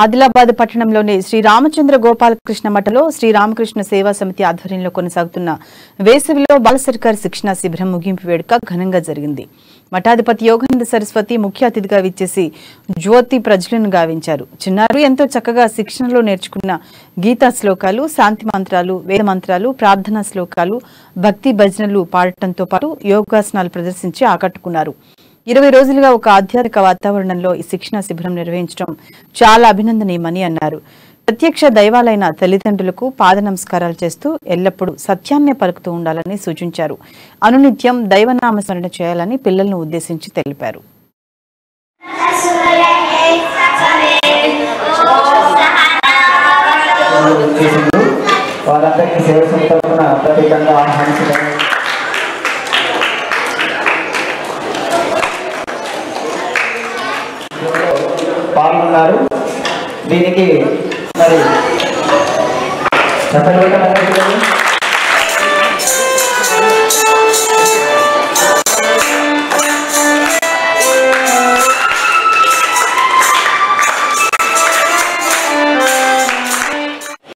ఆదిలాబాద్ పట్టణంలోని శ్రీ రామచంద్ర గోపాలకృష్ణ మఠంలో శ్రీ రామకృష్ణ సేవా సమితి ఆధ్వర్యంలో కొనసాగుతున్న వేసవిలో బాల సర్కార్ శిక్షణ శిబిరం ముగింపు వేడుక ఘనంగా జరిగింది. మఠాధిపతి యోగానంద సరస్వతి ముఖ్య అతిథిగా విచ్చేసి జ్యోతి ప్రజ్వలన గావించారు. చిన్నారులు ఎంతో చక్కగా శిక్షణలో నేర్చుకున్న గీతా శ్లోకాలు, శాంతి మంత్రాలు, వేద మంత్రాలు, ప్రార్థనా శ్లోకాలు, భక్తి భజనలు పాడటంతో పాటు యోగాసనాలు ప్రదర్శించి ఆకట్టుకున్నారు. 20 రోజులుగా ఒక ఆధ్యాత్మిక వాతావరణంలో ఈ శిక్షణ శిబిరం నిర్వహించడం చాలా అభినందనీయమని అన్నారు. ప్రత్యక్ష దైవాలైన తల్లిదండ్రులకు పాద నమస్కారాలు చేస్తూ ఎల్లప్పుడూ సత్యాన్నే పలుకుతూ ఉండాలని సూచించారు. అనునిత్యం దైవనామ స్మరణ చేయాలని పిల్లలను ఉద్దేశించి తెలిపారు. పాల్గొన్నారు. దీనికి మరి